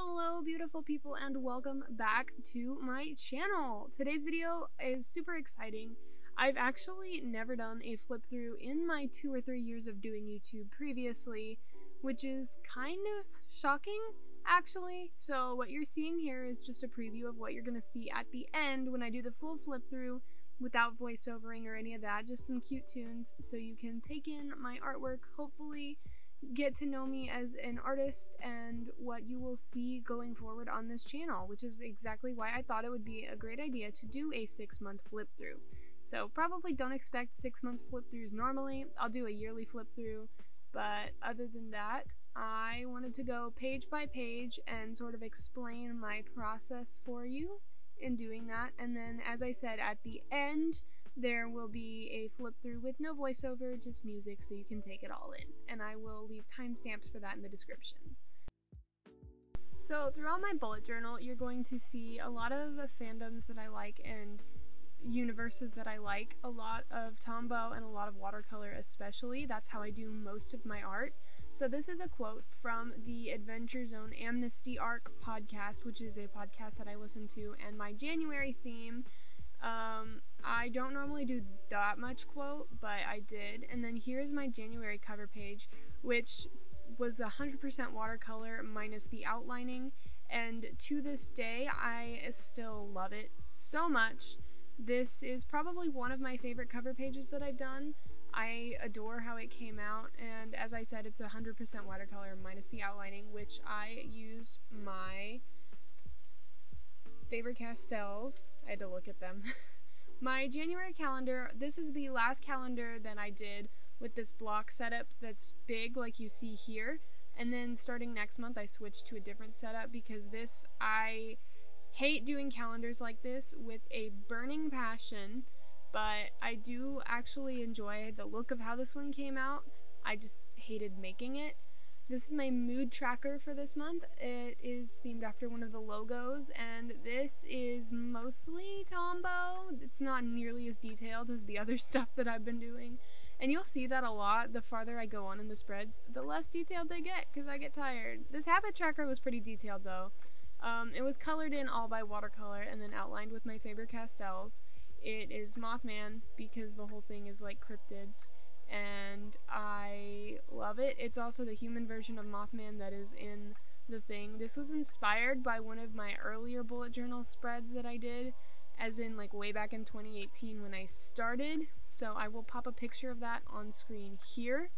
Hello beautiful people and welcome back to my channel. Today's video is super exciting. I've actually never done a flip through in my 2 or 3 years of doing YouTube previously, which is kind of shocking actually. So what you're seeing here is just a preview of what you're gonna see at the end when I do the full flip through without voiceovering or any of that, just some cute tunes so you can take in my artwork, hopefully get to know me as an artist and what you will see going forward on this channel, which is exactly why I thought it would be a great idea to do a 6-month flip through. So probably don't expect 6-month flip throughs normally. I'll do a yearly flip through, but other than that, I wanted to go page by page and sort of explain my process for you in doing that. And then, as I said, at the end there will be a flip through with no voiceover, just music, so you can take it all in. And I will leave timestamps for that in the description. So throughout my bullet journal, you're going to see a lot of the fandoms that I like and universes that I like, a lot of Tombow and a lot of watercolor especially. That's how I do most of my art. So this is a quote from the Adventure Zone Amnesty Arc podcast, which is a podcast that I listen to, and my January theme. I don't normally do that much quote, but I did. And then here's my January cover page, which was 100% watercolor minus the outlining. And to this day, I still love it so much. This is probably one of my favorite cover pages that I've done. I adore how it came out. And as I said, it's 100% watercolor minus the outlining, which I used my Faber-Castells. I had to look at them. My January calendar, this is the last calendar that I did with this block setup that's big like you see here, and then starting next month I switched to a different setup because I hate doing calendars like this with a burning passion, but I do actually enjoy the look of how this one came out. I just hated making it. This is my mood tracker for this month. It is themed after one of the logos, and this is mostly Tombow. It's not nearly as detailed as the other stuff that I've been doing, and you'll see that a lot. The farther I go on in the spreads, the less detailed they get, because I get tired. This habit tracker was pretty detailed, though. It was colored in all by watercolor and then outlined with my Faber-Castells. It is Mothman, because the whole thing is like cryptids, and I love it. It's also the human version of Mothman that is in the thing. This was inspired by one of my earlier bullet journal spreads that I did, as in like way back in 2018 when I started, so I will pop a picture of that on screen here.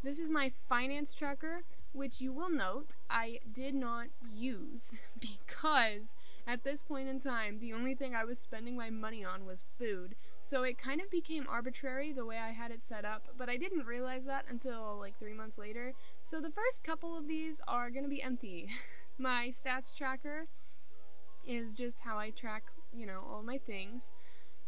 This is my finance tracker, which you will note I did not use because at this point in time the only thing I was spending my money on was food. So it kind of became arbitrary the way I had it set up, but I didn't realize that until like 3 months later. So the first couple of these are going to be empty. My stats tracker is just how I track, all my things.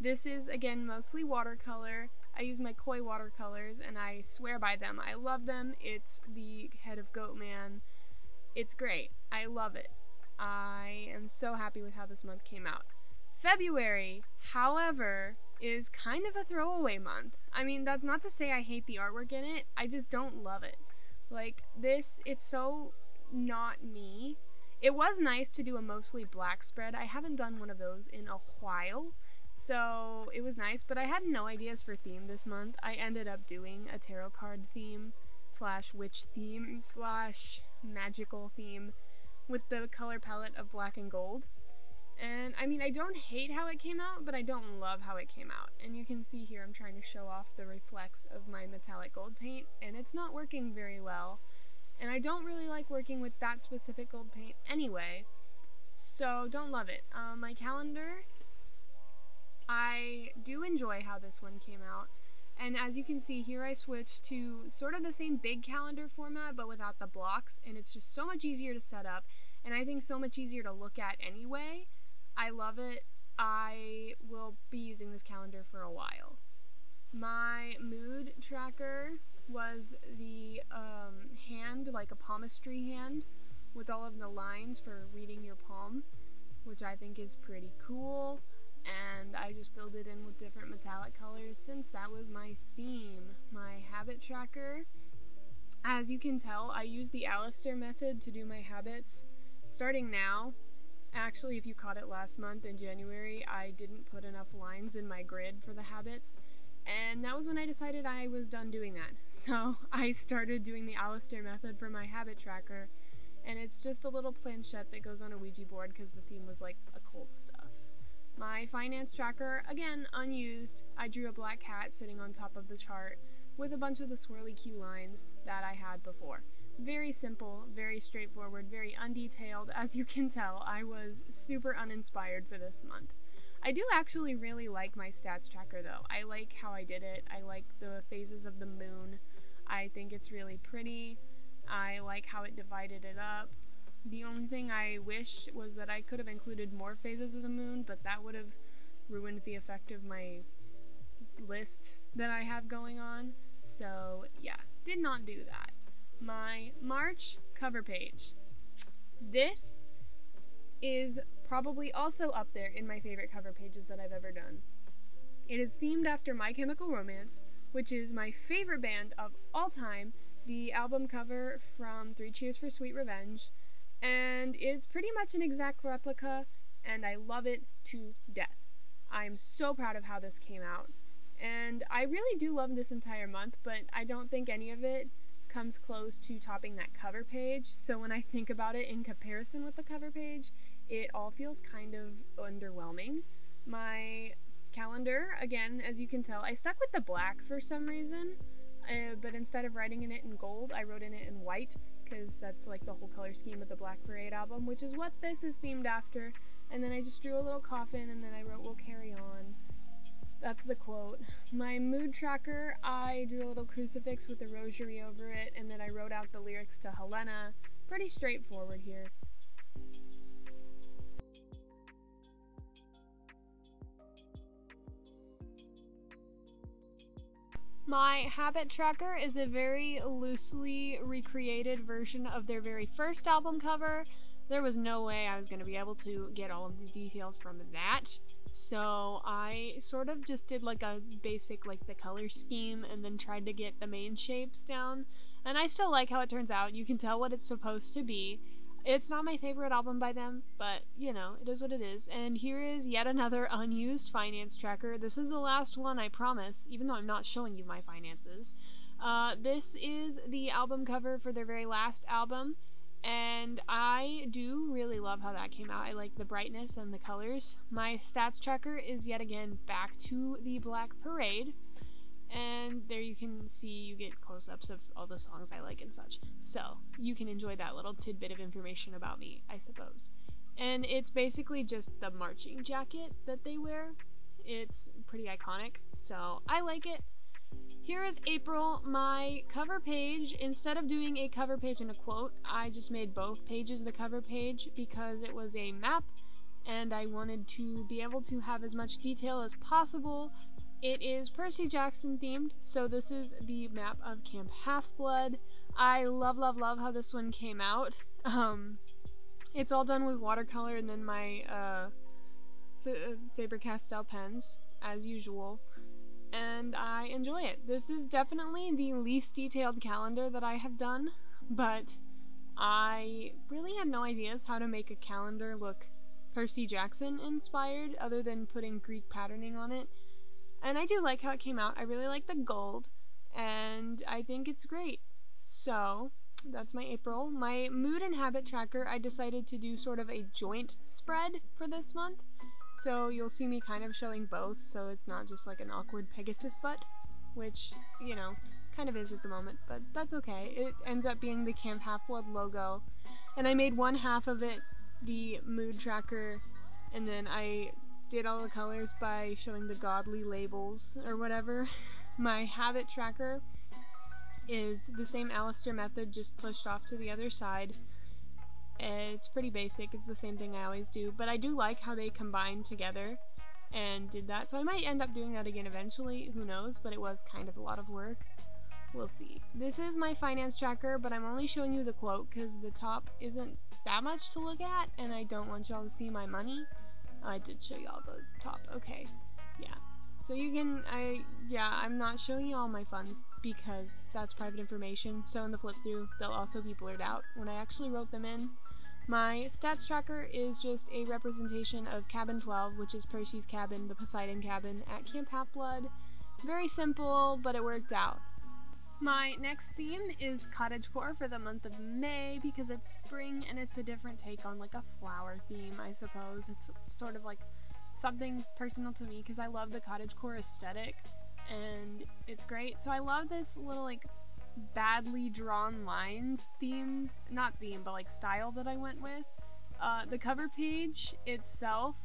This is, again, mostly watercolor. I use my Koi watercolors, and I swear by them. I love them. It's the head of Goatman. It's great. I love it. I am so happy with how this month came out. February, however, is kind of a throwaway month. I mean, that's not to say I hate the artwork in it. I just don't love it. Like, this, it's so not me. It was nice to do a mostly black spread. I haven't done one of those in a while. So it was nice, but I had no ideas for theme this month. I ended up doing a tarot card theme / witch theme / magical theme with the color palette of black and gold. And I mean, I don't hate how it came out, but I don't love how it came out. And you can see here I'm trying to show off the reflex of my metallic gold paint, and it's not working very well. And I don't really like working with that specific gold paint anyway, so don't love it. My calendar, I do enjoy how this one came out, and as you can see here I switched to sort of the same big calendar format but without the blocks, and it's just so much easier to set up, and I think so much easier to look at anyway. I love it. I will be using this calendar for a while. My mood tracker was the hand, like a palmistry hand, with all of the lines for reading your palm, which I think is pretty cool. And I just filled it in with different metallic colors since that was my theme. My habit tracker, as you can tell, I use the Alistair method to do my habits, starting now, actually, if you caught it last month in January, I didn't put enough lines in my grid for the habits, and that was when I decided I was done doing that. So I started doing the Alistair method for my habit tracker, and it's just a little planchette that goes on a Ouija board because the theme was like occult stuff. My finance tracker, again, unused. I drew a black cat sitting on top of the chart with a bunch of the swirly Q lines that I had before. Very simple, very straightforward, very undetailed. As you can tell, I was super uninspired for this month. I do actually really like my stats tracker though. I like how I did it. I like the phases of the moon. I think it's really pretty. I like how it divided it up. The only thing I wish was that I could have included more phases of the moon, but that would have ruined the effect of my list that I have going on. So yeah, did not do that. My March cover page. This is probably also up there in my favorite cover pages that I've ever done. It is themed after My Chemical Romance, which is my favorite band of all time, the album cover from 3 Cheers for Sweet Revenge, and it's pretty much an exact replica, and I love it to death. I'm so proud of how this came out, and I really do love this entire month, but I don't think any of it comes close to topping that cover page, so when I think about it in comparison with the cover page, it all feels kind of underwhelming. My calendar, again, as you can tell, I stuck with the black for some reason, but instead of writing in it in gold, I wrote in it in white, because that's like the whole color scheme of the Black Parade album, which is what this is themed after. And then I just drew a little coffin, and then I wrote, "We'll carry on." That's the quote. My mood tracker, I drew a little crucifix with a rosary over it, and then I wrote out the lyrics to Helena. Pretty straightforward here. My habit tracker is a very loosely recreated version of their very first album cover. There was no way I was going to be able to get all of the details from that, so I sort of just did like a basic, like the color scheme, and then tried to get the main shapes down, and I still like how it turns out. You can tell what it's supposed to be. It's not my favorite album by them, but, you know, it is what it is. And here is yet another unused finance tracker. This is the last one, I promise, even though I'm not showing you my finances. This is the album cover for their very last album, and I do really love how that came out. I like the brightness and the colors. My stats tracker is yet again back to the Black Parade. And there you can see, you get close-ups of all the songs I like and such. So, you can enjoy that little tidbit of information about me, I suppose. And it's basically just the marching jacket that they wear. It's pretty iconic, so I like it. Here is April, my cover page. Instead of doing a cover page and a quote, I just made both pages the cover page because it was a map, and I wanted to be able to have as much detail as possible. It is Percy Jackson themed, so this is the map of Camp Half-Blood. I love, love, love how this one came out. It's all done with watercolor and then my Faber-Castell pens, as usual, and I enjoy it. This is definitely the least detailed calendar that I have done, but I really had no ideas how to make a calendar look Percy Jackson inspired, other than putting Greek patterning on it. And I do like how it came out. I really like the gold, and I think it's great. So, that's my April. My mood and habit tracker, I decided to do sort of a joint spread for this month. So you'll see me kind of showing both, so it's not just like an awkward Pegasus butt, which, you know, kind of is at the moment, but that's okay. It ends up being the Camp Half-Blood logo, and I made one half of it the mood tracker, and then I did all the colors by showing the godly labels or whatever. My habit tracker is the same Alistair method, just pushed off to the other side. It's pretty basic, it's the same thing I always do, but I do like how they combined together and did that, so I might end up doing that again eventually, who knows, but it was kind of a lot of work. We'll see. This is my finance tracker, but I'm only showing you the quote because the top isn't that much to look at, and I don't want y'all to see my money. I did show y'all the top. Okay. Yeah. So you can, I'm not showing you all my funds because that's private information. So in the flip through, they'll also be blurred out when I actually wrote them in. My stats tracker is just a representation of Cabin 12, which is Percy's cabin, the Poseidon cabin, at Camp Half-Blood. Very simple, but it worked out. My next theme is cottagecore for the month of May because it's spring and it's a different take on like a flower theme, I suppose. It's sort of like something personal to me because I love the cottagecore aesthetic and it's great. So I love this little like badly drawn lines theme, not theme, but like style that I went with. The cover page itself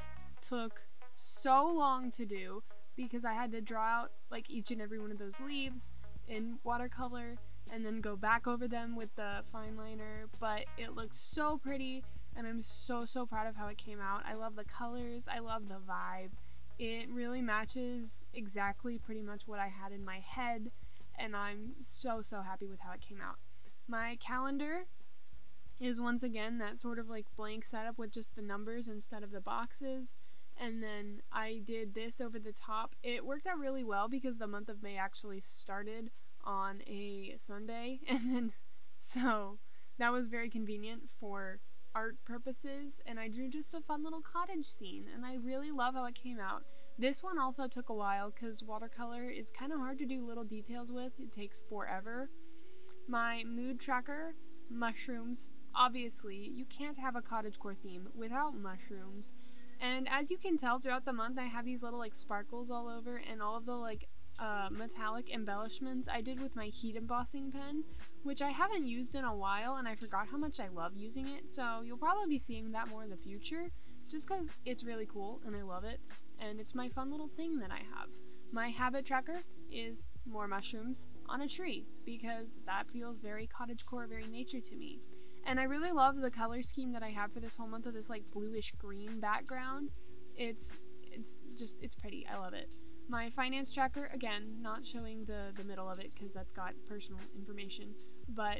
took so long to do because I had to draw out like each and every one of those leaves in watercolor and then go back over them with the fine liner, but it looked so pretty and I'm so proud of how it came out. I love the colors, I love the vibe. It really matches exactly pretty much what I had in my head and I'm so happy with how it came out. My calendar is once again that sort of like blank setup with just the numbers instead of the boxes. And then I did this over the top. It worked out really well because the month of May actually started on a Sunday, and then so that was very convenient for art purposes, and I drew just a fun little cottage scene, and I really love how it came out. This one also took a while because watercolor is kind of hard to do little details with. It takes forever. My mood tracker, mushrooms. Obviously, you can't have a cottagecore theme without mushrooms. And as you can tell throughout the month, I have these little like sparkles all over and all of the like metallic embellishments I did with my heat embossing pen, which I haven't used in a while and I forgot how much I love using it, so you'll probably be seeing that more in the future just because it's really cool and I love it and it's my fun little thing that I have. My habit tracker is more mushrooms on a tree because that feels very cottagecore, very nature to me. And I really love the color scheme that I have for this whole month of this like bluish green background. It's pretty. I love it. My finance tracker, again, not showing the middle of it because that's got personal information, but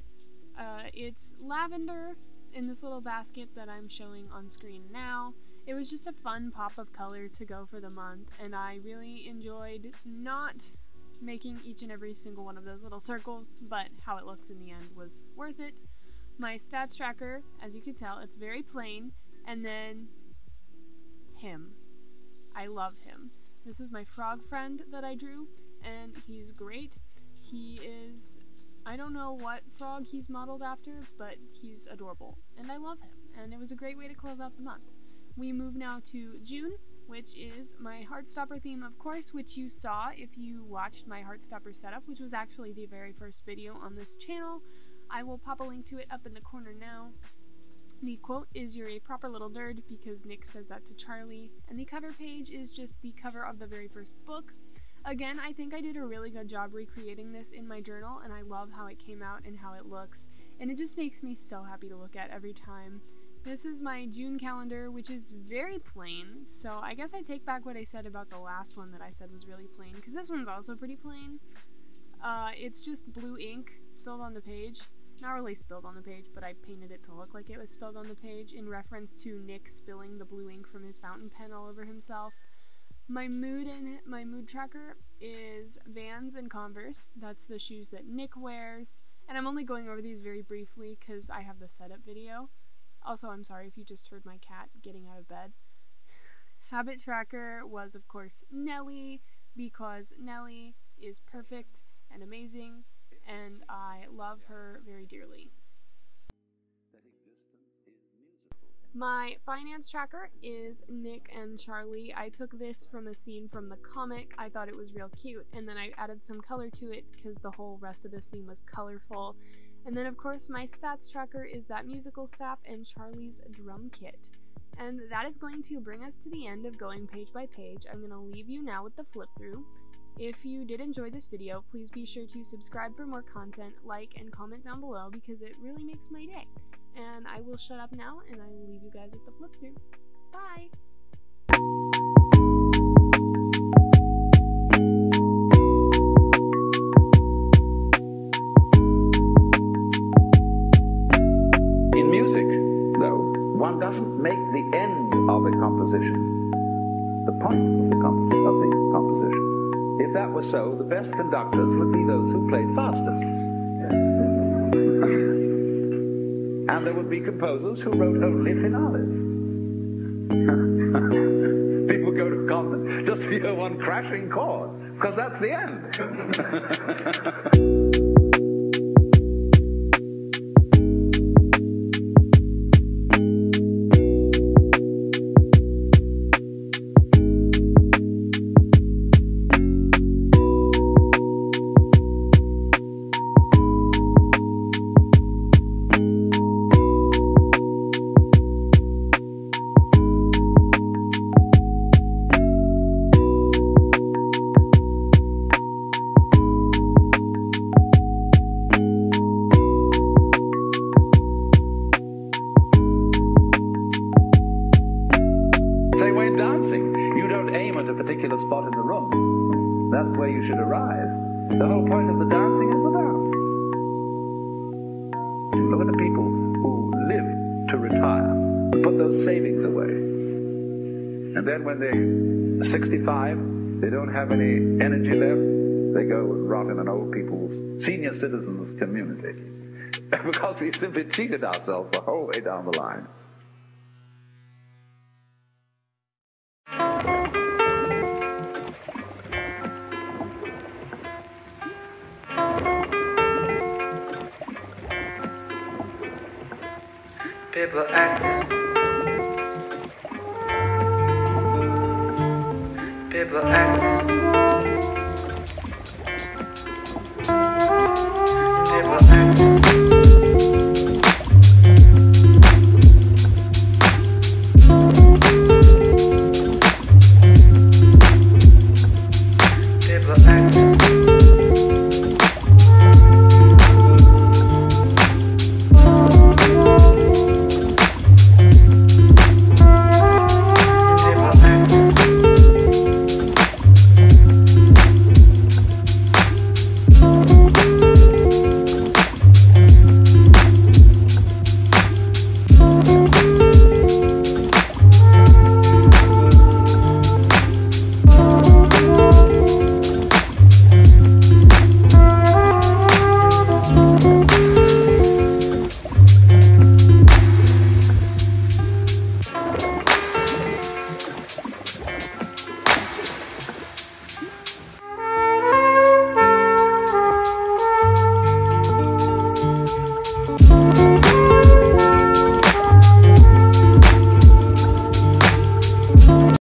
it's lavender in this little basket that I'm showing on screen now. It was just a fun pop of color to go for the month, and I really enjoyed not making each and every single one of those little circles, but how it looked in the end was worth it. My stats tracker, as you can tell, it's very plain, and then him. I love him. This is my frog friend that I drew, and he's great. He is, I don't know what frog he's modeled after, but he's adorable, and I love him, and it was a great way to close out the month. We move now to June, which is my Heartstopper theme, of course, which you saw if you watched my Heartstopper setup, which was actually the very first video on this channel. I will pop a link to it up in the corner now. The quote is, "You're a proper little nerd," because Nick says that to Charlie, and the cover page is just the cover of the very first book. Again, I think I did a really good job recreating this in my journal, and I love how it came out and how it looks, and it just makes me so happy to look at every time. This is my June calendar, which is very plain, so I guess I take back what I said about the last one that I said was really plain, because this one's also pretty plain. It's just blue ink spilled on the page. Not really spilled on the page, but I painted it to look like it was spilled on the page in reference to Nick spilling the blue ink from his fountain pen all over himself. My mood tracker is Vans and Converse. That's the shoes that Nick wears, and I'm only going over these very briefly because I have the setup video. Also, I'm sorry if you just heard my cat getting out of bed. Habit tracker was, of course, Nellie, because Nellie is perfect and amazing, and I love her very dearly. My finance tracker is Nick and Charlie. I took this from a scene from the comic. I thought it was real cute, and then I added some color to it because the whole rest of this theme was colorful. And then, of course, my stats tracker is that musical staff and Charlie's drum kit. And that is going to bring us to the end of going page by page. I'm going to leave you now with the flip through. If you did enjoy this video, please be sure to subscribe for more content, like, and comment down below because it really makes my day. And I will shut up now, and I will leave you guys with the flip through. Bye! In music, though, one doesn't make the end of a composition the point of the composition. If that were so, the best conductors would be those who played fastest. And there would would be composers who wrote only finales. People go to a concert just to hear one crashing chord, because that's the end. When they're 65, they don't have any energy left, they go and rot in an old people's senior citizens community. Because we simply cheated ourselves the whole way down the line. People acting. People acting. People acting.